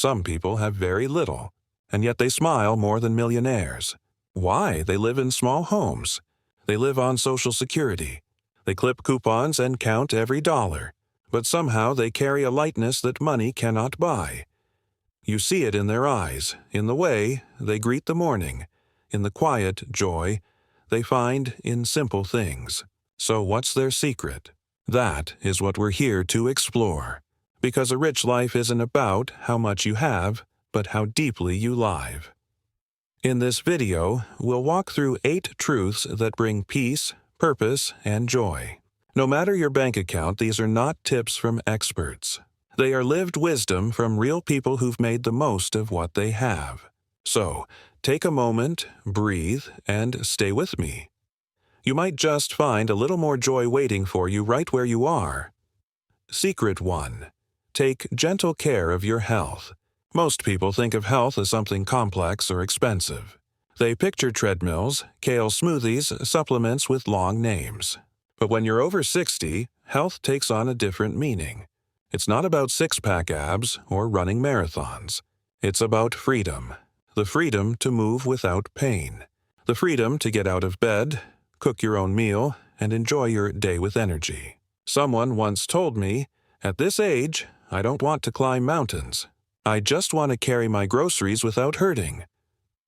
Some people have very little, and yet they smile more than millionaires. Why? They live in small homes. They live on Social Security. They clip coupons and count every dollar, but somehow they carry a lightness that money cannot buy. You see it in their eyes, in the way they greet the morning, in the quiet joy they find in simple things. So what's their secret? That is what we're here to explore. Because a rich life isn't about how much you have, but how deeply you live. In this video, we'll walk through 8 truths that bring peace, purpose, and joy. No matter your bank account, these are not tips from experts. They are lived wisdom from real people who've made the most of what they have. So, take a moment, breathe, and stay with me. You might just find a little more joy waiting for you right where you are. Secret 1. Take gentle care of your health. Most people think of health as something complex or expensive. They picture treadmills, kale smoothies, supplements with long names. But when you're over 60, health takes on a different meaning. It's not about six-pack abs or running marathons. It's about freedom. The freedom to move without pain. The freedom to get out of bed, cook your own meal, and enjoy your day with energy. Someone once told me, "At this age, I don't want to climb mountains. I just want to carry my groceries without hurting."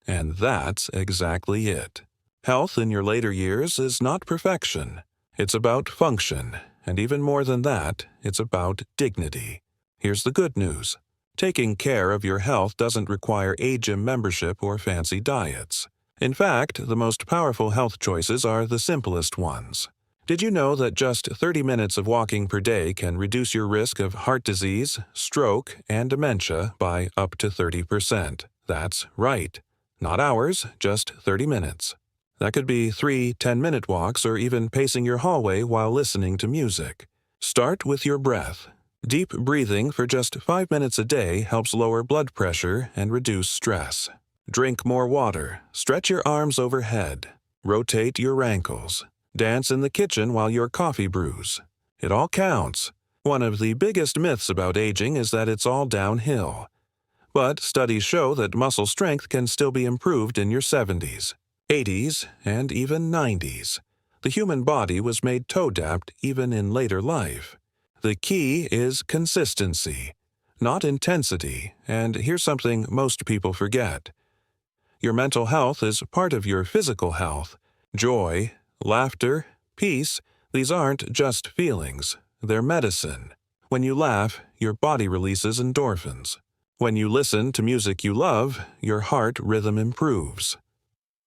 And that's exactly it. Health in your later years is not perfection. It's about function, and even more than that, it's about dignity. Here's the good news. Taking care of your health doesn't require a gym membership or fancy diets. In fact, the most powerful health choices are the simplest ones. Did you know that just 30 minutes of walking per day can reduce your risk of heart disease, stroke, and dementia by up to 30%? That's right. Not hours, just 30 minutes. That could be 3 10-minute walks or even pacing your hallway while listening to music. Start with your breath. Deep breathing for just 5 minutes a day helps lower blood pressure and reduce stress. Drink more water. Stretch your arms overhead. Rotate your ankles. Dance in the kitchen while your coffee brews. It all counts. One of the biggest myths about aging is that it's all downhill. But studies show that muscle strength can still be improved in your 70s, 80s, and even 90s. The human body was made to adapt even in later life. The key is consistency, not intensity, and here's something most people forget. Your mental health is part of your physical health. Joy, laughter, peace, these aren't just feelings, they're medicine. When you laugh, your body releases endorphins. When you listen to music you love, your heart rhythm improves.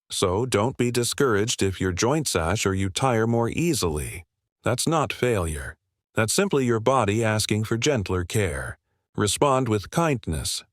So don't be discouraged if your joints ache or you tire more easily. That's not failure. That's simply your body asking for gentler care. Respond with kindness.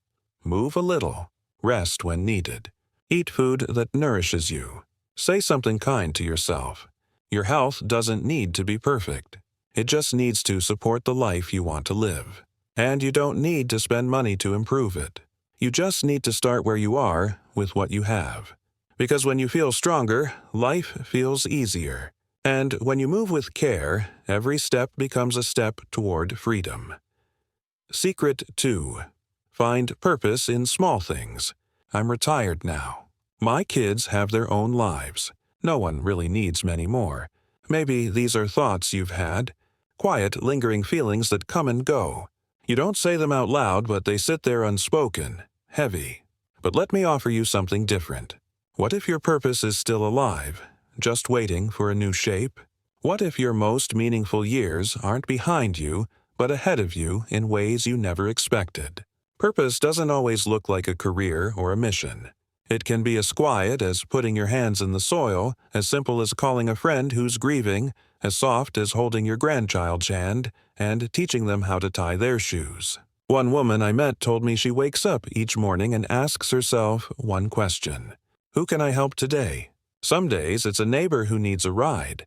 Move a little. Rest when needed. Eat food that nourishes you. Say something kind to yourself. Your health doesn't need to be perfect. It just needs to support the life you want to live. And you don't need to spend money to improve it. You just need to start where you are with what you have. Because when you feel stronger, life feels easier. And when you move with care, every step becomes a step toward freedom. Secret 2. Find purpose in small things. I'm retired now. My kids have their own lives. No one really needs many more. Maybe these are thoughts you've had. Quiet, lingering feelings that come and go. You don't say them out loud, but they sit there unspoken, heavy. But let me offer you something different. What if your purpose is still alive, just waiting for a new shape? What if your most meaningful years aren't behind you, but ahead of you in ways you never expected? Purpose doesn't always look like a career or a mission. It can be as quiet as putting your hands in the soil, as simple as calling a friend who's grieving, as soft as holding your grandchild's hand and teaching them how to tie their shoes. One woman I met told me she wakes up each morning and asks herself one question. Who can I help today? Some days it's a neighbor who needs a ride.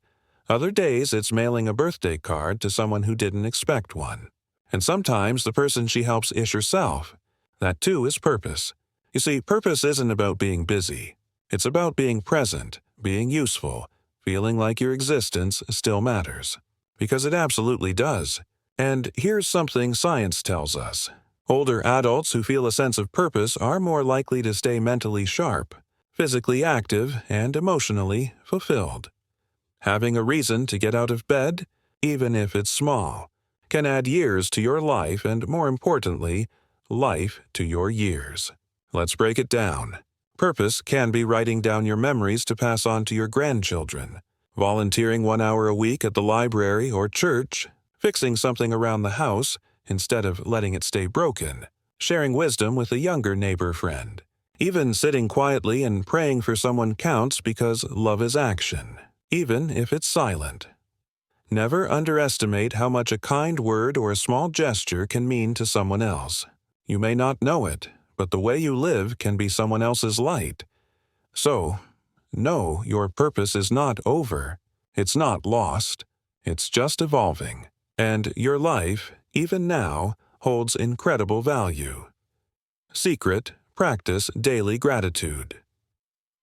Other days it's mailing a birthday card to someone who didn't expect one. And sometimes the person she helps is herself. That too is purpose. You see, purpose isn't about being busy. It's about being present, being useful, feeling like your existence still matters. Because it absolutely does. And here's something science tells us. Older adults who feel a sense of purpose are more likely to stay mentally sharp, physically active, and emotionally fulfilled. Having a reason to get out of bed, even if it's small, can add years to your life and, more importantly, life to your years. Let's break it down. Purpose can be writing down your memories to pass on to your grandchildren, volunteering 1 hour a week at the library or church, fixing something around the house instead of letting it stay broken, sharing wisdom with a younger neighbor friend. Even sitting quietly and praying for someone counts because love is action, even if it's silent. Never underestimate how much a kind word or a small gesture can mean to someone else. You may not know it, but the way you live can be someone else's light. So, know your purpose is not over. It's not lost. It's just evolving. And your life, even now, holds incredible value. Secret: practice daily gratitude.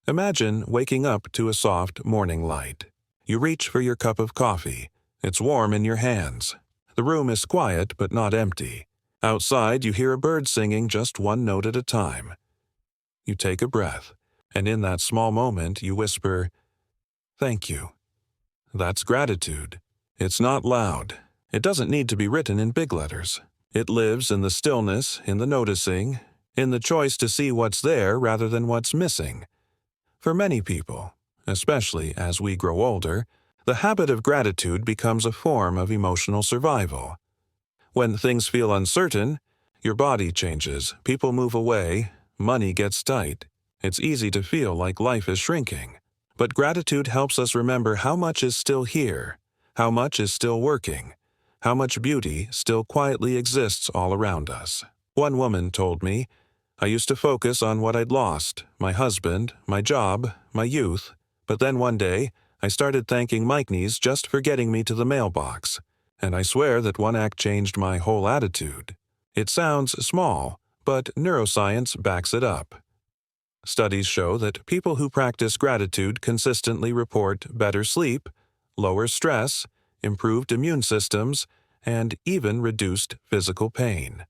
Imagine waking up to a soft morning light. You reach for your cup of coffee. It's warm in your hands. The room is quiet but not empty. Outside, you hear a bird singing just one note at a time. You take a breath, and in that small moment, you whisper, "Thank you." That's gratitude. It's not loud. It doesn't need to be written in big letters. It lives in the stillness, in the noticing, in the choice to see what's there rather than what's missing. For many people, especially as we grow older, the habit of gratitude becomes a form of emotional survival. When things feel uncertain, your body changes, people move away, money gets tight. It's easy to feel like life is shrinking. But gratitude helps us remember how much is still here, how much is still working, how much beauty still quietly exists all around us. One woman told me, "I used to focus on what I'd lost, my husband, my job, my youth, but then one day, I started thanking Mikeneys just for getting me to the mailbox, and I swear that one act changed my whole attitude." It sounds small, but neuroscience backs it up. Studies show that people who practice gratitude consistently report better sleep, lower stress, improved immune systems, and even reduced physical pain.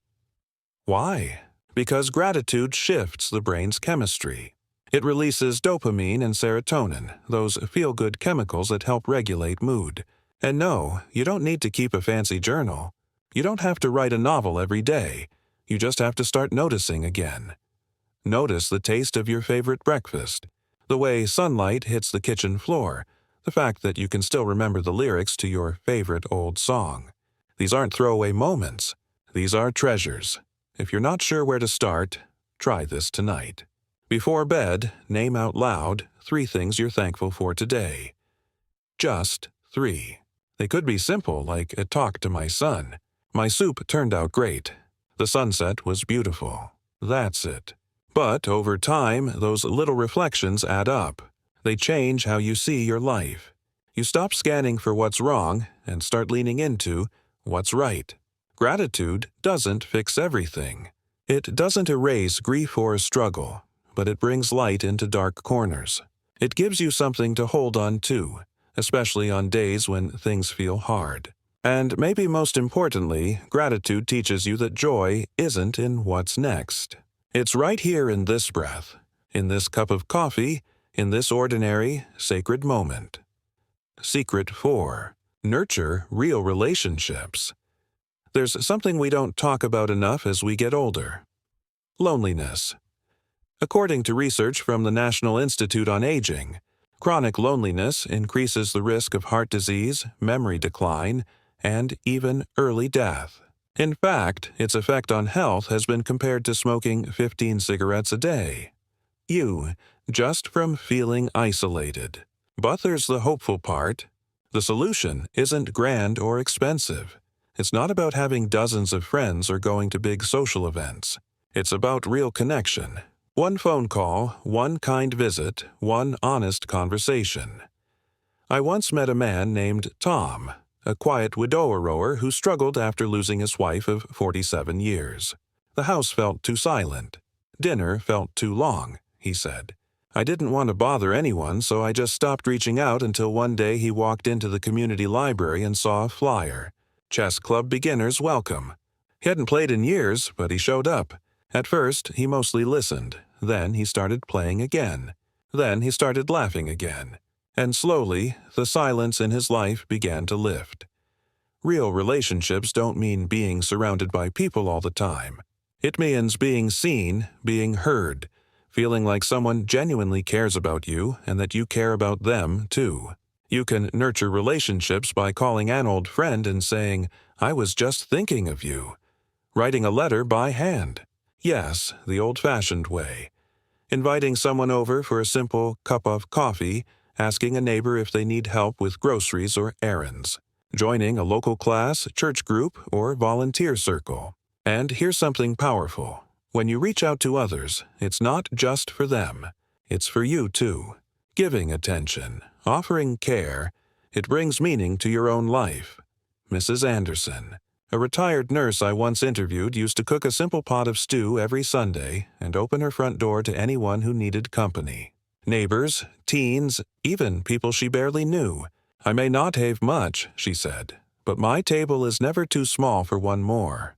Why? Because gratitude shifts the brain's chemistry. It releases dopamine and serotonin, those feel-good chemicals that help regulate mood. And no, you don't need to keep a fancy journal. You don't have to write a novel every day. You just have to start noticing again. Notice the taste of your favorite breakfast, the way sunlight hits the kitchen floor, the fact that you can still remember the lyrics to your favorite old song. These aren't throwaway moments. These are treasures. If you're not sure where to start, try this tonight. Before bed, name out loud 3 things you're thankful for today. Just 3. They could be simple, like a talk to my son. My soup turned out great. The sunset was beautiful. That's it. But over time, those little reflections add up. They change how you see your life. You stop scanning for what's wrong and start leaning into what's right. Gratitude doesn't fix everything. It doesn't erase grief or struggle, but it brings light into dark corners. It gives you something to hold on to, especially on days when things feel hard. And maybe most importantly, gratitude teaches you that joy isn't in what's next. It's right here in this breath, in this cup of coffee, in this ordinary, sacred moment. Secret 4. Nurture real relationships. There's something we don't talk about enough as we get older. Loneliness. According to research from the National Institute on Aging, chronic loneliness increases the risk of heart disease, memory decline, and even early death. In fact, its effect on health has been compared to smoking 15 cigarettes a day. Just from feeling isolated. But there's the hopeful part. The solution isn't grand or expensive. It's not about having dozens of friends or going to big social events. It's about real connection. One phone call, one kind visit, one honest conversation. I once met a man named Tom, a quiet widower who struggled after losing his wife of 47 years. The house felt too silent. Dinner felt too long, he said. I didn't want to bother anyone, so I just stopped reaching out until one day he walked into the community library and saw a flyer. Chess Club Beginners Welcome. He hadn't played in years, but he showed up. At first, he mostly listened. Then he started playing again. Then he started laughing again. And slowly, the silence in his life began to lift. Real relationships don't mean being surrounded by people all the time. It means being seen, being heard, feeling like someone genuinely cares about you and that you care about them, too. You can nurture relationships by calling an old friend and saying, "I was just thinking of you." Writing a letter by hand. Yes, the old-fashioned way. Inviting someone over for a simple cup of coffee, asking a neighbor if they need help with groceries or errands. Joining a local class, church group, or volunteer circle. And here's something powerful. When you reach out to others, it's not just for them. It's for you, too. Giving attention, offering care, it brings meaning to your own life. Mrs. Anderson, a retired nurse I once interviewed, used to cook a simple pot of stew every Sunday and open her front door to anyone who needed company. Neighbors, teens, even people she barely knew. "I may not have much," she said, "but my table is never too small for one more."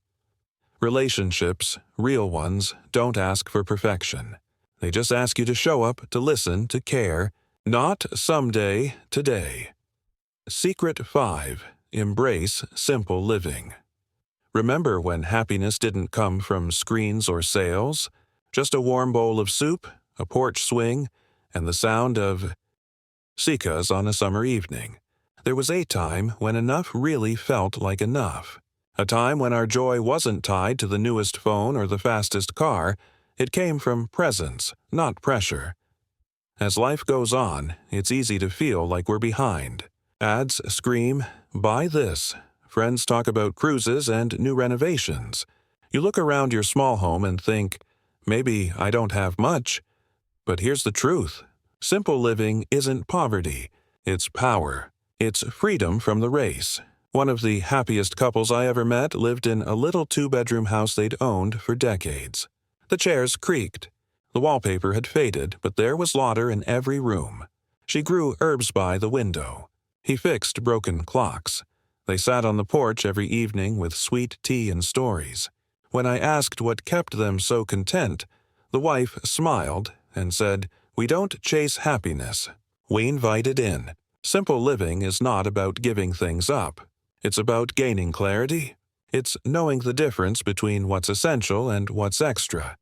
Relationships, real ones, don't ask for perfection. They just ask you to show up, to listen, to care, not someday, today. Secret 5. Embrace simple living. Remember when happiness didn't come from screens or sales? Just a warm bowl of soup, a porch swing, and the sound of cicadas on a summer evening. There was a time when enough really felt like enough. A time when our joy wasn't tied to the newest phone or the fastest car. It came from presence, not pressure. As life goes on, it's easy to feel like we're behind. Ads scream, "Buy this." Friends talk about cruises and new renovations. You look around your small home and think, maybe I don't have much. But here's the truth. Simple living isn't poverty. It's power. It's freedom from the race. One of the happiest couples I ever met lived in a little 2-bedroom house they'd owned for decades. The chairs creaked. The wallpaper had faded, but there was Lauder in every room. She grew herbs by the window. He fixed broken clocks. They sat on the porch every evening with sweet tea and stories. When I asked what kept them so content, the wife smiled and said, "We don't chase happiness. We invite it in." Simple living is not about giving things up. It's about gaining clarity. It's knowing the difference between what's essential and what's extra.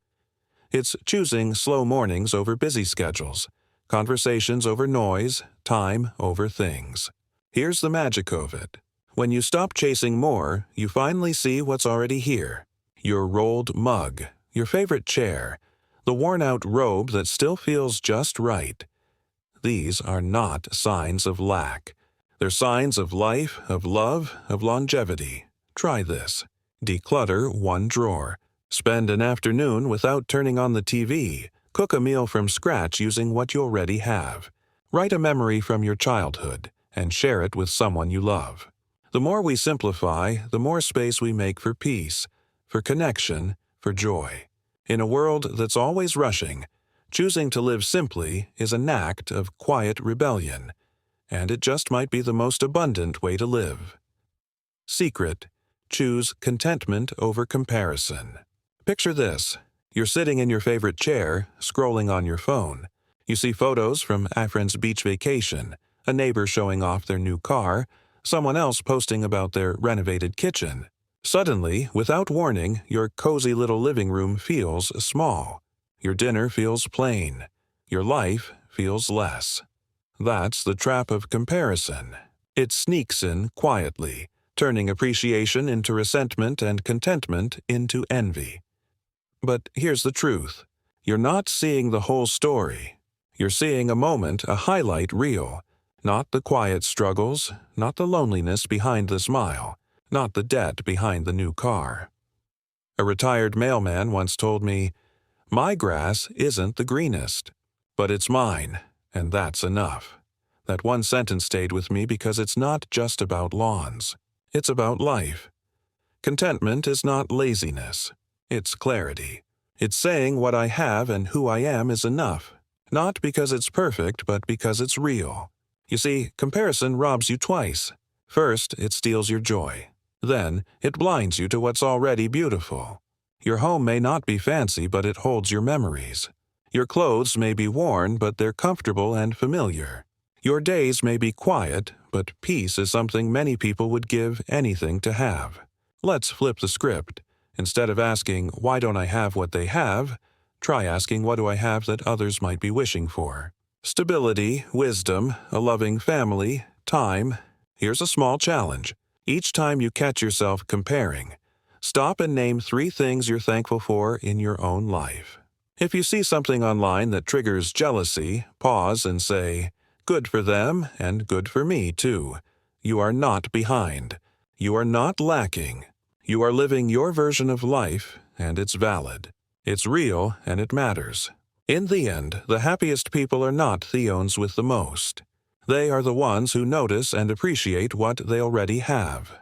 It's choosing slow mornings over busy schedules, conversations over noise, time over things. Here's the magic of it. When you stop chasing more, you finally see what's already here. Your rolled mug, your favorite chair, the worn-out robe that still feels just right. These are not signs of lack. They're signs of life, of love, of longevity. Try this. Declutter one drawer. Spend an afternoon without turning on the TV. Cook a meal from scratch using what you already have. Write a memory from your childhood and share it with someone you love. The more we simplify, the more space we make for peace, for connection, for joy. In a world that's always rushing, choosing to live simply is an act of quiet rebellion, and it just might be the most abundant way to live. Secret: choose contentment over comparison. Picture this. You're sitting in your favorite chair, scrolling on your phone. You see photos from a friend's beach vacation, a neighbor showing off their new car, someone else posting about their renovated kitchen. Suddenly, without warning, your cozy little living room feels small. Your dinner feels plain. Your life feels less. That's the trap of comparison. It sneaks in quietly, turning appreciation into resentment and contentment into envy. But here's the truth. You're not seeing the whole story. You're seeing a moment, a highlight reel, not the quiet struggles, not the loneliness behind the smile, not the debt behind the new car. A retired mailman once told me, "My grass isn't the greenest, but it's mine, and that's enough." That one sentence stayed with me because it's not just about lawns. It's about life. Contentment is not laziness. It's clarity. It's saying what I have and who I am is enough, not because it's perfect, but because it's real. You see, comparison robs you twice. First, it steals your joy. Then it blinds you to what's already beautiful. Your home may not be fancy, but it holds your memories. Your clothes may be worn, but they're comfortable and familiar. Your days may be quiet, but peace is something many people would give anything to have. Let's flip the script. Instead of asking, "Why don't I have what they have?" try asking, "What do I have that others might be wishing for?" Stability, wisdom, a loving family, time. Here's a small challenge. Each time you catch yourself comparing, stop and name 3 things you're thankful for in your own life. If you see something online that triggers jealousy, pause and say, "Good for them and good for me too." You are not behind. You are not lacking. You are living your version of life, and it's valid. It's real, and it matters. In the end, the happiest people are not the ones with the most. They are the ones who notice and appreciate what they already have.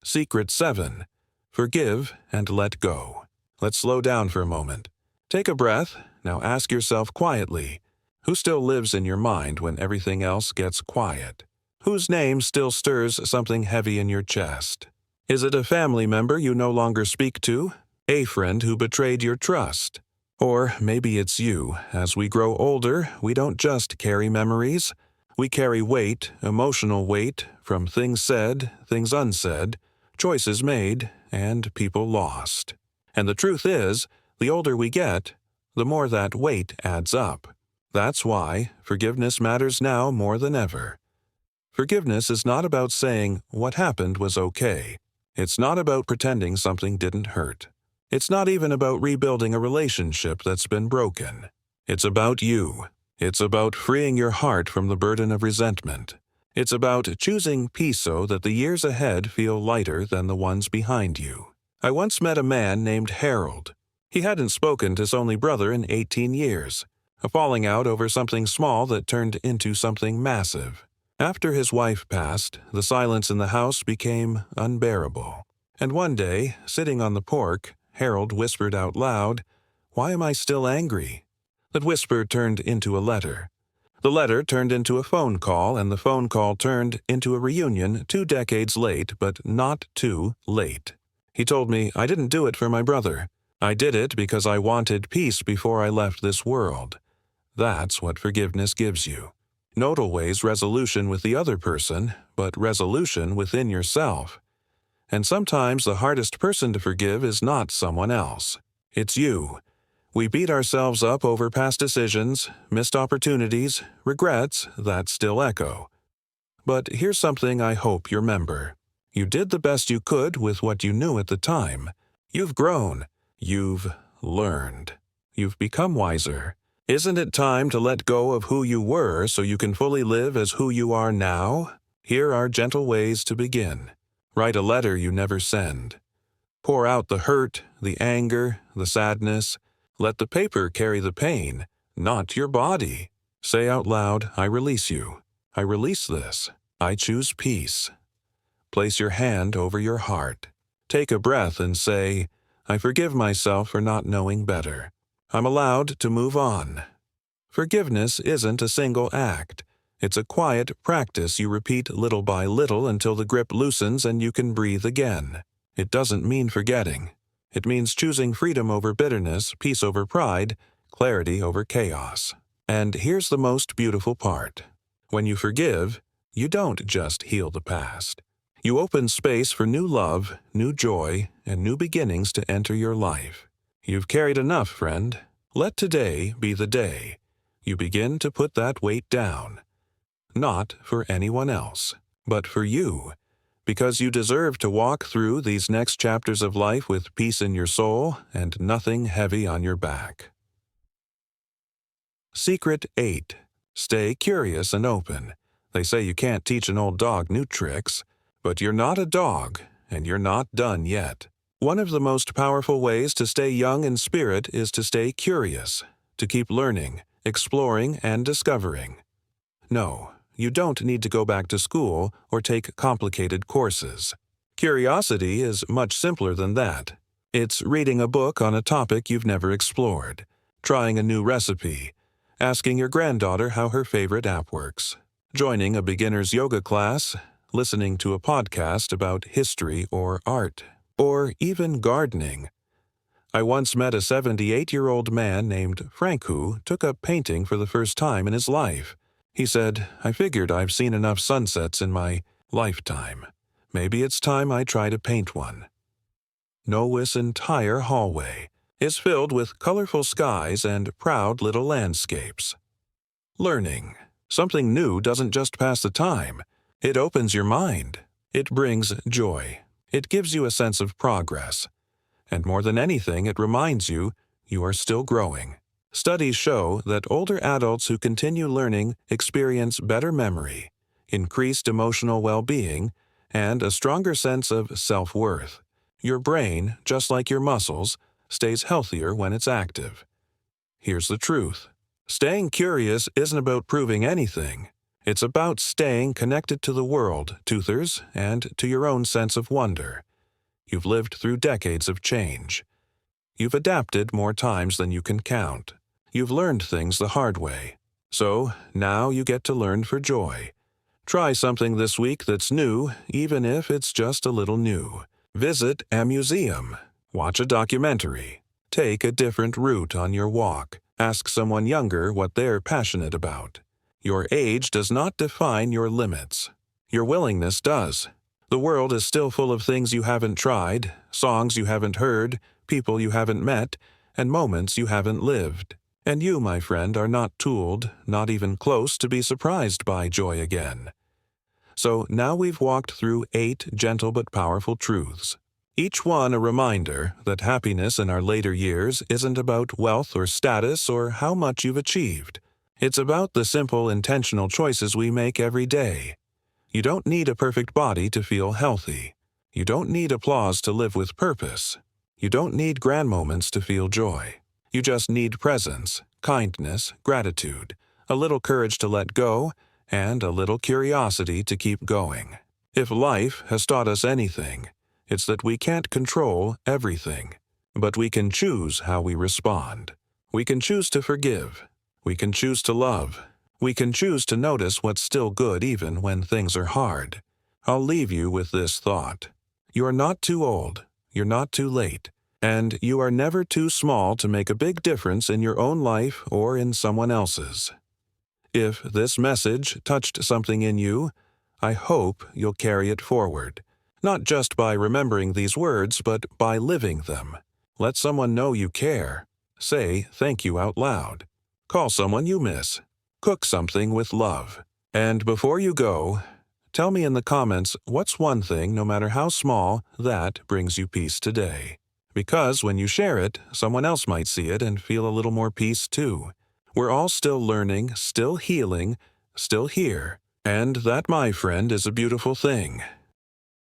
Secret 7. Forgive and let go. Let's slow down for a moment. Take a breath. Now ask yourself quietly, who still lives in your mind when everything else gets quiet? Whose name still stirs something heavy in your chest? Is it a family member you no longer speak to? A friend who betrayed your trust? Or maybe it's you. As we grow older, we don't just carry memories. We carry weight, emotional weight, from things said, things unsaid, choices made, and people lost. And the truth is, the older we get, the more that weight adds up. That's why forgiveness matters now more than ever. Forgiveness is not about saying what happened was okay. It's not about pretending something didn't hurt. It's not even about rebuilding a relationship that's been broken. It's about you. It's about freeing your heart from the burden of resentment. It's about choosing peace so that the years ahead feel lighter than the ones behind you. I once met a man named Harold. He hadn't spoken to his only brother in 18 years, a falling out over something small that turned into something massive. After his wife passed, the silence in the house became unbearable. And one day, sitting on the porch, Harold whispered out loud, "Why am I still angry?" That whisper turned into a letter. The letter turned into a phone call, and the phone call turned into a reunion 2 decades late, but not too late. He told me, "I didn't do it for my brother. I did it because I wanted peace before I left this world." That's what forgiveness gives you. Not always resolution with the other person, but resolution within yourself. And sometimes the hardest person to forgive is not someone else. It's you. We beat ourselves up over past decisions, missed opportunities, regrets that still echo. But here's something I hope you remember. You did the best you could with what you knew at the time. You've grown. You've learned. You've become wiser. Isn't it time to let go of who you were so you can fully live as who you are now? Here are gentle ways to begin. Write a letter you never send. Pour out the hurt, the anger, the sadness. Let the paper carry the pain, not your body. Say out loud, "I release you. I release this. I choose peace." Place your hand over your heart. Take a breath and say, "I forgive myself for not knowing better. I'm allowed to move on." Forgiveness isn't a single act. It's a quiet practice you repeat little by little until the grip loosens and you can breathe again. It doesn't mean forgetting. It means choosing freedom over bitterness, peace over pride, clarity over chaos. And here's the most beautiful part. When you forgive, you don't just heal the past. You open space for new love, new joy, and new beginnings to enter your life. You've carried enough, friend. Let today be the day you begin to put that weight down. Not for anyone else, but for you. Because you deserve to walk through these next chapters of life with peace in your soul and nothing heavy on your back. Secret 8. Stay curious and open. They say you can't teach an old dog new tricks, but you're not a dog, and you're not done yet. One of the most powerful ways to stay young in spirit is to stay curious, to keep learning, exploring, and discovering. No. You don't need to go back to school or take complicated courses. Curiosity is much simpler than that. It's reading a book on a topic you've never explored, trying a new recipe, asking your granddaughter how her favorite app works, joining a beginner's yoga class, listening to a podcast about history or art, or even gardening. I once met a 78-year-old man named Frank who took up painting for the first time in his life. He said, "I figured I've seen enough sunsets in my lifetime. Maybe it's time I try to paint one." Noah's entire hallway is filled with colorful skies and proud little landscapes. Learning something new doesn't just pass the time. It opens your mind. It brings joy. It gives you a sense of progress. And more than anything, it reminds you you are still growing. Studies show that older adults who continue learning experience better memory, increased emotional well-being, and a stronger sense of self-worth. Your brain, just like your muscles, stays healthier when it's active. Here's the truth. Staying curious isn't about proving anything. It's about staying connected to the world, Toothers, and to your own sense of wonder. You've lived through decades of change. You've adapted more times than you can count. You've learned things the hard way. So now you get to learn for joy. Try something this week that's new, even if it's just a little new. Visit a museum. Watch a documentary. Take a different route on your walk. Ask someone younger what they're passionate about. Your age does not define your limits. Your willingness does. The world is still full of things you haven't tried, songs you haven't heard, people you haven't met, and moments you haven't lived. And you, my friend, are not tooled, not even close to be surprised by joy again. So now we've walked through 8 gentle but powerful truths. Each one a reminder that happiness in our later years isn't about wealth or status or how much you've achieved. It's about the simple, intentional choices we make every day. You don't need a perfect body to feel healthy. You don't need applause to live with purpose. You don't need grand moments to feel joy. You just need presence, kindness, gratitude, a little courage to let go, and a little curiosity to keep going. If life has taught us anything, it's that we can't control everything, but we can choose how we respond. We can choose to forgive. We can choose to love. We can choose to notice what's still good even when things are hard. I'll leave you with this thought. You are not too old. You're not too late. And you are never too small to make a big difference in your own life or in someone else's. If this message touched something in you, I hope you'll carry it forward. Not just by remembering these words, but by living them. Let someone know you care. Say thank you out loud. Call someone you miss. Cook something with love. And before you go, tell me in the comments what's one thing, no matter how small, that brings you peace today. Because when you share it, someone else might see it and feel a little more peace too. We're all still learning, still healing, still here. And that, my friend, is a beautiful thing.